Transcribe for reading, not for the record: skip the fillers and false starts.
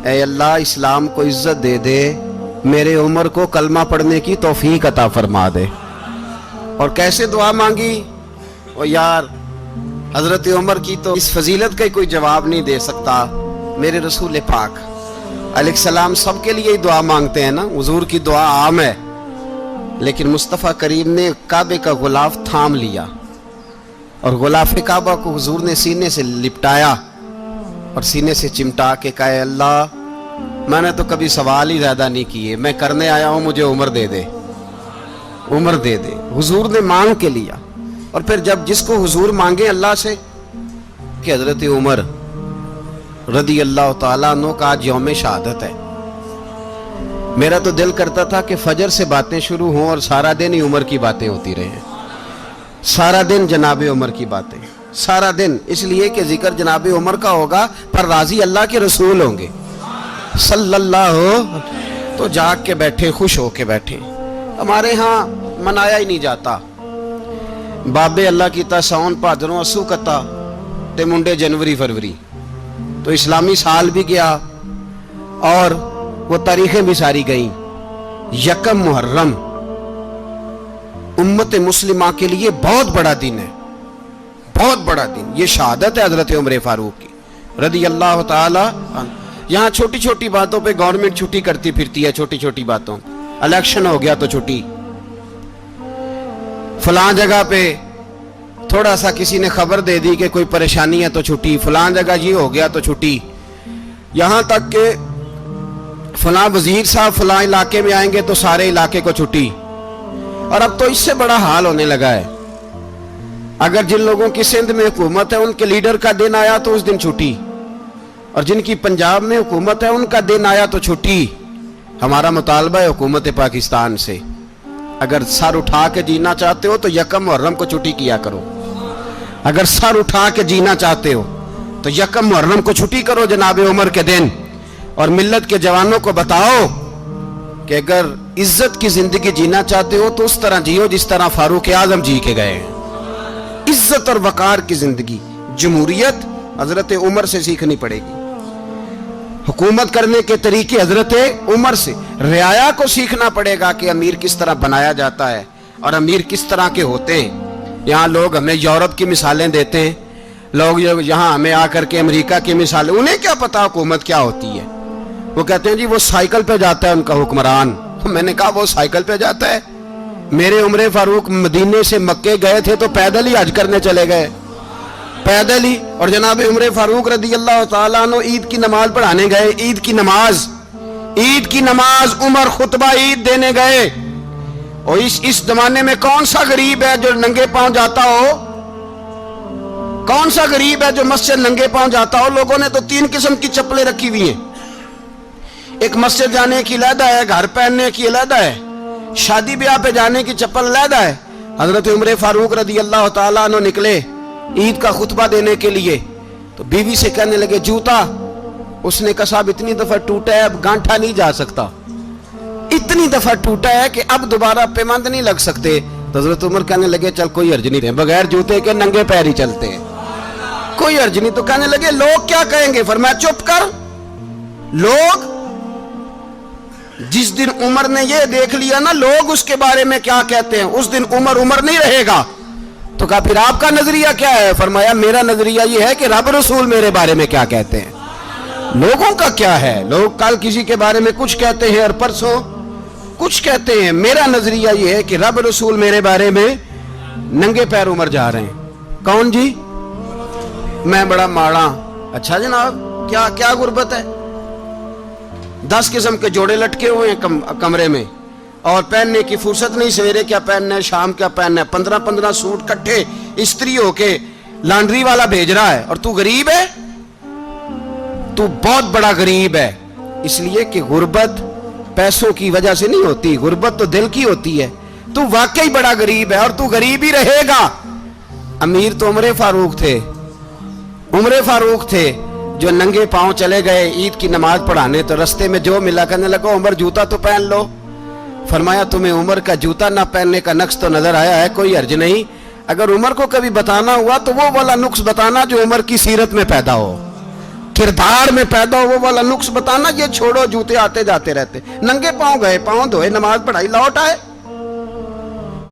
اے اللہ اسلام کو عزت دے دے، میرے عمر کو کلمہ پڑھنے کی توفیق عطا فرما دے۔ اور کیسے دعا مانگی؟ او یار حضرت عمر کی تو اس فضیلت کا کوئی جواب نہیں دے سکتا۔ میرے رسول پاک علیہ السلام سب کے لیے ہی دعا مانگتے ہیں نا، حضور کی دعا عام ہے، لیکن مصطفیٰ کریم نے کعبے کا غلاف تھام لیا اور غلاف کعبہ کو حضور نے سینے سے لپٹایا اور سینے سے چمٹا کے کہا اے اللہ میں نے تو کبھی سوال ہی زیادہ نہیں کیے، میں کرنے آیا ہوں، مجھے عمر دے دے، عمر دے دے۔ حضور نے مانگ کے لیا۔ اور پھر جب جس کو حضور مانگے اللہ سے کہ حضرت عمر رضی اللہ تعالیٰ عنہ کا آج یوم شہادت ہے، میرا تو دل کرتا تھا کہ فجر سے باتیں شروع ہوں اور سارا دن ہی عمر کی باتیں ہوتی رہیں، سارا دن جناب عمر کی باتیں، سارا دن، اس لیے کہ ذکر جناب عمر کا ہوگا پر راضی اللہ کے رسول ہوں گے صلی اللہ تو جاگ کے بیٹھے، خوش ہو کے بیٹھے۔ ہمارے ہاں منایا ہی نہیں جاتا، بابے اللہ کی تا ساؤن بھادروں اسو کتا تے منڈے جنوری فروری، تو اسلامی سال بھی گیا اور وہ تاریخیں بھی ساری گئیں۔ یکم محرم امت مسلمہ کے لیے بہت بڑا دن ہے، بہت بڑا دن، یہ شہادت ہے حضرت عمر فاروق کی رضی اللہ تعالی عنہ۔ یہاں چھوٹی چھوٹی باتوں پہ گورنمنٹ چھٹی کرتی پھرتی ہے، چھوٹی چھوٹی باتوں، الیکشن ہو گیا تو چھٹی، فلاں جگہ پہ تھوڑا سا کسی نے خبر دے دی کہ کوئی پریشانی ہے تو چھٹی، فلاں جگہ یہ ہو گیا تو چھٹی، یہاں تک کہ فلاں وزیر صاحب فلاں علاقے میں آئیں گے تو سارے علاقے کو چھٹی۔ اور اب تو اس سے بڑا حال ہونے لگا ہے، اگر جن لوگوں کی سندھ میں حکومت ہے ان کے لیڈر کا دن آیا تو اس دن چھٹی، اور جن کی پنجاب میں حکومت ہے ان کا دن آیا تو چھٹی۔ ہمارا مطالبہ ہے حکومت پاکستان سے، اگر سر اٹھا کے جینا چاہتے ہو تو یکم محرم کو چھٹی کیا کرو، اگر سر اٹھا کے جینا چاہتے ہو تو یکم محرم کو چھٹی کرو جناب عمر کے دن، اور ملت کے جوانوں کو بتاؤ کہ اگر عزت کی زندگی جینا چاہتے ہو تو اس طرح جیو جس طرح فاروق اعظم جی کے گئے ہیں، عزت اور وقار کی زندگی۔ جمہوریت حضرت عمر سے سیکھنی پڑے گی، حکومت کرنے کے طریقے حضرت عمر سے، رعایا کو سیکھنا پڑے گا کہ امیر کس طرح بنایا جاتا ہے اور امیر کس طرح کے ہوتے ہیں۔ یہاں لوگ ہمیں یورپ کی مثالیں دیتے ہیں، لوگ یہاں ہمیں آ کر کے امریکہ کی مثالیں، انہیں کیا پتا حکومت کیا ہوتی ہے؟ وہ کہتے ہیں جی وہ سائیکل پہ جاتا ہے ان کا حکمران۔ میں نے کہا وہ سائیکل پہ جاتا ہے؟ میرے عمر فاروق مدینے سے مکے گئے تھے تو پیدل ہی حج کرنے چلے گئے، پیدل ہی۔ اور جناب عمر فاروق رضی اللہ تعالیٰ عنہ عید کی نماز پڑھانے گئے، عید کی نماز عمر خطبہ عید دینے گئے۔ اور اس زمانے میں کون سا غریب ہے جو ننگے پاؤں جاتا ہو؟ کون سا غریب ہے جو مسجد ننگے پاؤں جاتا ہو؟ لوگوں نے تو 3 قسم کی چپلیں رکھی ہوئی ہیں، ایک مسجد جانے کی علیحدہ ہے، گھر پہننے کی علیحدہ ہے، شادی بیاہ پہ جانے کی چپل علیحدہ ہے۔ حضرت عمر فاروق رضی اللہ تعالیٰ عنہ نکلے عید کا خطبہ دینے کے لیے تو بیوی سے کہنے لگے جوتا، اس نے کہا صاحب اتنی دفعہ ٹوٹا ہے اب گانٹھا نہیں جا سکتا، اتنی دفعہ ٹوٹا ہے کہ اب دوبارہ پیمند نہیں لگ سکتے۔ تو حضرت عمر کہنے لگے چل کوئی حرج نہیں، بغیر جوتے کے ننگے پیر ہی چلتے ہیں، کوئی حرج نہیں۔ تو کہنے لگے لوگ کیا کہیں گے؟ فرمایا چپ کر، لوگ جس دن عمر نے یہ دیکھ لیا نا لوگ اس کے بارے میں کیا کہتے ہیں، اس دن عمر نہیں رہے گا۔ تو کہا پھر آپ کا نظریہ کیا ہے؟ فرمایا میرا نظریہ یہ ہے کہ رب رسول میرے بارے میں کیا کہتے ہیں، لوگوں کا کیا ہے؟ لوگ کل کسی کے بارے میں کچھ کہتے ہیں اور پرسوں کچھ کہتے ہیں، میرا نظریہ یہ ہے کہ رب رسول میرے بارے میں ننگے پیر عمر جا رہے ہیں۔ کون جی؟ میں بڑا ماڑا۔ اچھا جناب کیا غربت ہے؟ 10 قسم کے جوڑے لٹکے ہوئے ہیں کمرے میں اور پہننے کی فرصت نہیں، سویرے کیا پہننا ہے شام کیا پہننا ہے، 15 سوٹ کٹھے استری ہو کے لانڈری والا بھیج رہا ہے، اور تو غریب ہے، تو بہت بڑا غریب ہے۔ اس لیے کہ غربت پیسوں کی وجہ سے نہیں ہوتی، غربت تو دل کی ہوتی ہے۔ تو واقعی بڑا غریب ہے اور تو غریب ہی رہے گا۔ امیر تو عمر فاروق تھے جو ننگے پاؤں چلے گئے عید کی نماز پڑھانے، تو رستے میں جو ملا کہنے لگا عمر جوتا تو پہن لو۔ فرمایا تمہیں عمر کا جوتا نہ پہننے کا نقص تو نظر آیا ہے، کوئی حرج نہیں، اگر عمر کو کبھی بتانا ہوا تو وہ والا نقص بتانا جو عمر کی سیرت میں پیدا ہو۔ کردار میں پیدا ہو وہ والا نقص بتانا، یہ چھوڑو جوتے آتے جاتے رہتے، ننگے پاؤں گئے، پاؤں دھوئے، نماز پڑھائی، لوٹ آئے،